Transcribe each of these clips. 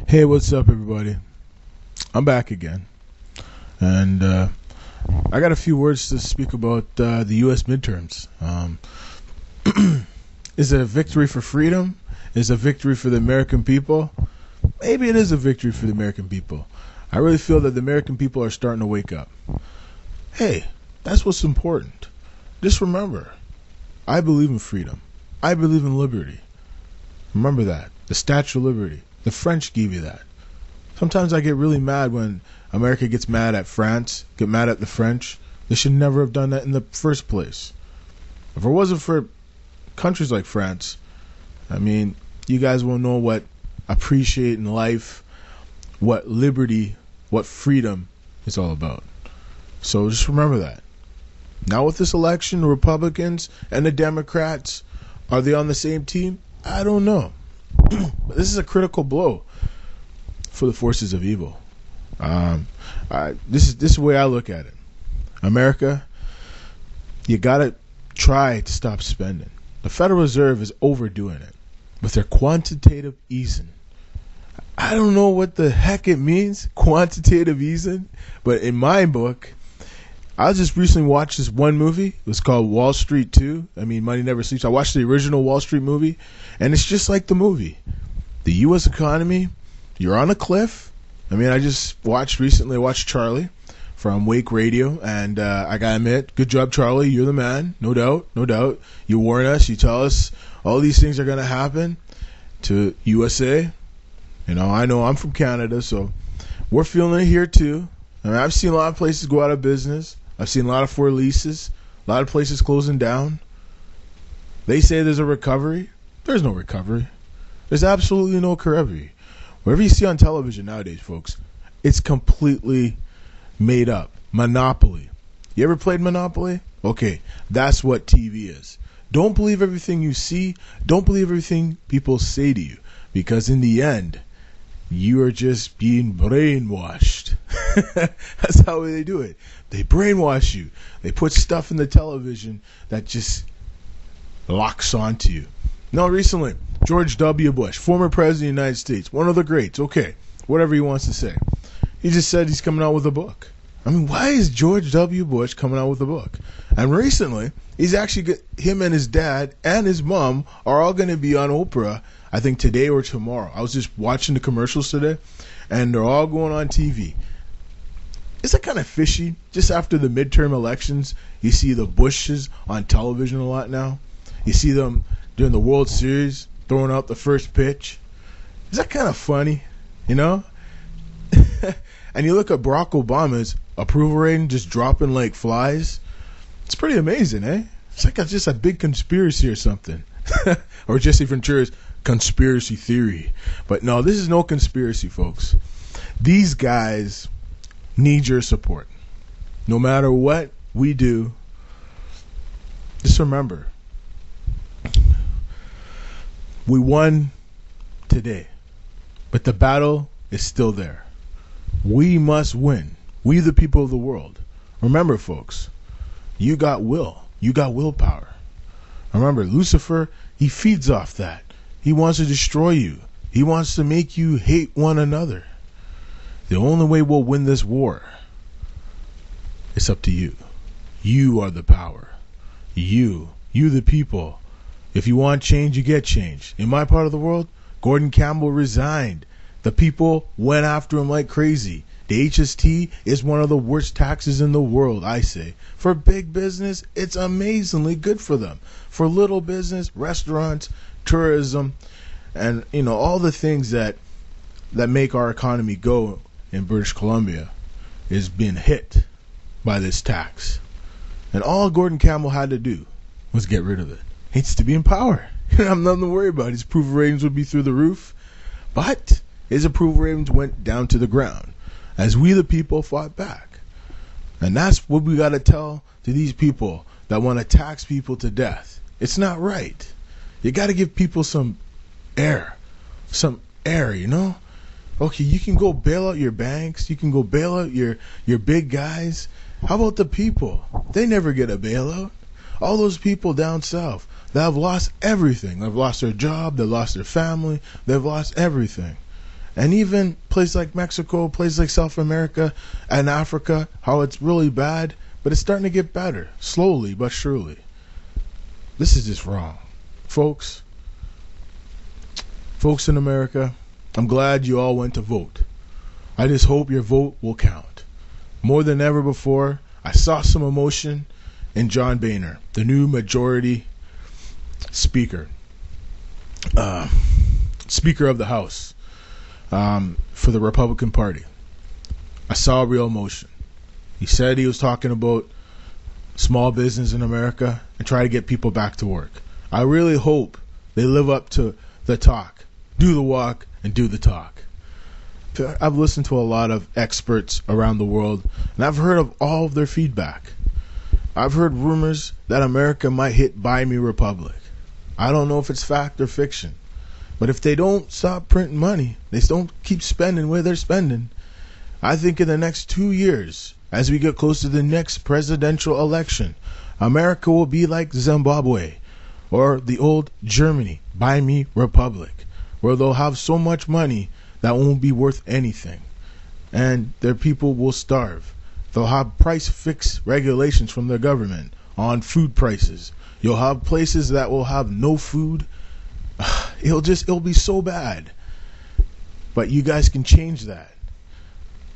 Hey, what's up, everybody? I'm back again, and I got a few words to speak about the U.S. midterms. Is it a victory for freedom? Is it a victory for the American people? Maybe it is a victory for the American people. I really feel that the American people are starting to wake up. Hey, that's what's important. Just remember, I believe in freedom. I believe in liberty. Remember that. The Statue of Liberty. The French gave you that. Sometimes I get really mad when America gets mad at France, get mad at the French. They should never have done that in the first place. If it wasn't for countries like France, I mean, you guys will know what appreciate in life, what liberty, what freedom is all about. So just remember that. Now with this election, the Republicans and the Democrats, are they on the same team? I don't know. But this is a critical blow for the forces of evil. This is the way I look at it. America, you gotta try to stop spending. The Federal Reserve is overdoing it with their quantitative easing. I don't know what the heck it means, quantitative easing, but in my book, I just recently watched this one movie. It was called Wall Street 2. I mean, Money Never Sleeps. I watched the original Wall Street movie, and it's just like the movie. The U.S. economy, you're on a cliff. I mean, I watched Charlie from Wake Radio, and I got to admit, good job, Charlie. You're the man. No doubt, no doubt. You warn us. You tell us all these things are going to happen to USA. I know I'm from Canada, so we're feeling it here too. I mean, I've seen a lot of places go out of business. I've seen a lot of for leases, a lot of places closing down. They say there's a recovery. There's no recovery. There's absolutely no recovery. Whatever you see on television nowadays, folks, it's completely made up. Monopoly. You ever played Monopoly? Okay, that's what TV is. Don't believe everything you see. Don't believe everything people say to you. Because in the end, you are just being brainwashed. That's how they do it. They brainwash you. They put stuff in the television that just locks onto you. Now, recently, George W. Bush, former president of the United States, one of the greats, okay, whatever he wants to say. He just said he's coming out with a book. I mean, why is George W. Bush coming out with a book? And recently, him and his dad and his mom are all going to be on Oprah, I think today or tomorrow. I was just watching the commercials today, and they're all going on TV. Is that kind of fishy? Just after the midterm elections, you see the Bushes on television a lot now. You see them during the World Series throwing out the first pitch. Is that kind of funny? And you look at Barack Obama's approval rating just dropping like flies. It's pretty amazing, eh? It's like just a big conspiracy or something. Or Jesse Ventura's conspiracy theory. But no, this is no conspiracy, folks. These guys need your support. No matter what we do, just remember, we won today, but the battle is still there. We must win. We, the people of the world. Remember, folks, you got will. You got willpower. Remember, Lucifer, he feeds off that. He wants to destroy you. He wants to make you hate one another. The only way we'll win this war is up to you. You are the power. You the people. If you want change, you get change. In my part of the world, Gordon Campbell resigned. The people went after him like crazy. The HST is one of the worst taxes in the world, I say. For big business, it's amazingly good for them. For little business, restaurants, tourism, and all the things that make our economy go in British Columbia is being hit by this tax. And all Gordon Campbell had to do was get rid of it. He needs to be in power. I'm nothing to worry about. His approval ratings would be through the roof. But his approval ratings went down to the ground as we the people fought back. And that's what we got to tell to these people that want to tax people to death. It's not right. You got to give people some air. Some air, Okay, you can go bail out your banks. You can go bail out your big guys. How about the people? They never get a bailout. All those people down south that have lost everything. They've lost their job. They've lost their family. They've lost everything. And even places like Mexico, places like South America and Africa, how it's really bad, but it's starting to get better, slowly but surely. This is just wrong. Folks in America, I'm glad you all went to vote. I just hope your vote will count. More than ever before, I saw some emotion in John Boehner, the new majority speaker, Speaker of the House for the Republican Party. I saw real emotion. He said he was talking about small business in America and try to get people back to work. I really hope they live up to the talk, do the walk, and do the talk. I've listened to a lot of experts around the world, and I've heard of all of their feedback. I've heard rumors that America might hit Buy Me Republic. I don't know if it's fact or fiction, but if they don't stop printing money, they don't keep spending where they're spending, I think in the next 2 years, as we get close to the next presidential election, America will be like Zimbabwe or the old Germany, Buy Me Republic, where they'll have so much money that won't be worth anything, and their people will starve. They'll have price fix regulations from their government on food prices. You'll have places that will have no food. It'll be so bad. But you guys can change that.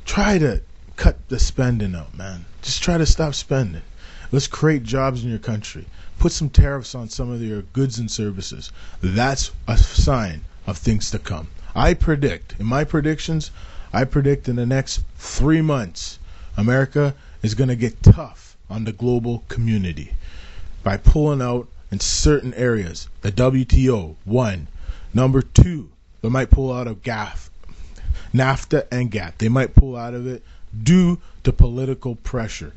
Try to cut the spending out, man. Just try to stop spending. Let's create jobs in your country. Put some tariffs on some of your goods and services. That's a sign of things to come. In my predictions, I predict in the next 3 months, America is going to get tough on the global community by pulling out in certain areas. The WTO, 1. Number 2, they might pull out of NAFTA and GATT. They might pull out of it due to political pressure.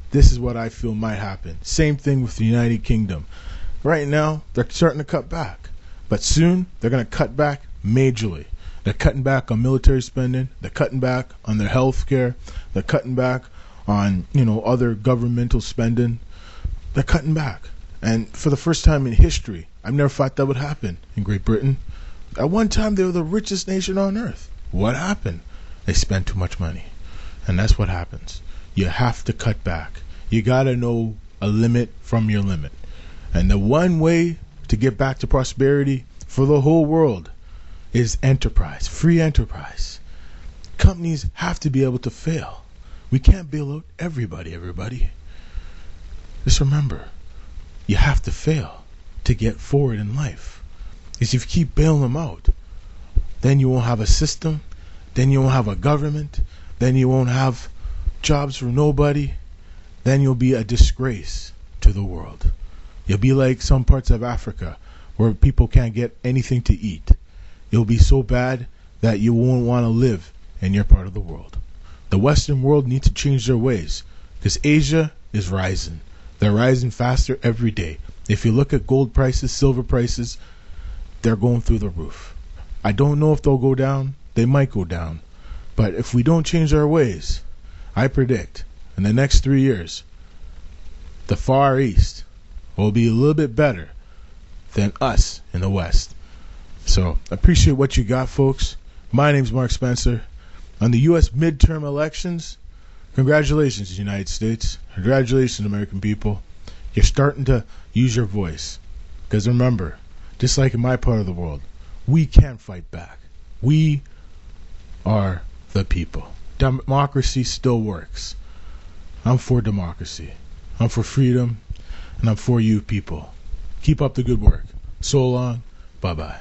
This is what I feel might happen. Same thing with the United Kingdom. Right now, they're starting to cut back. But soon, they're going to cut back majorly. They're cutting back on military spending. They're cutting back on their health care. They're cutting back on, other governmental spending. They're cutting back. And for the first time in history, I've never thought that would happen in Great Britain. At one time, they were the richest nation on earth. What happened? They spent too much money. And that's what happens. You have to cut back. You got to know a limit from your limit. And the one way to get back to prosperity for the whole world is enterprise, free enterprise. Companies have to be able to fail. We can't bail out everybody. Just remember, you have to fail to get forward in life. Because if you keep bailing them out, then you won't have a system, then you won't have a government, then you won't have jobs for nobody, then you'll be a disgrace to the world. You'll be like some parts of Africa where people can't get anything to eat. It'll be so bad that you won't want to live in your part of the world. The Western world needs to change their ways because Asia is rising. They're rising faster every day. If you look at gold prices, silver prices, they're going through the roof. I don't know if they'll go down. They might go down. But if we don't change our ways, I predict in the next 3 years, the Far East will be a little bit better than us in the West. So I appreciate what you got, folks. My name's Mark Spencer. On the U.S. midterm elections, congratulations, United States. Congratulations, American people. You're starting to use your voice. Because remember, just like in my part of the world, we can fight back. We are the people. Democracy still works. I'm for democracy. I'm for freedom. And I'm for you people. Keep up the good work. So long. Bye-bye.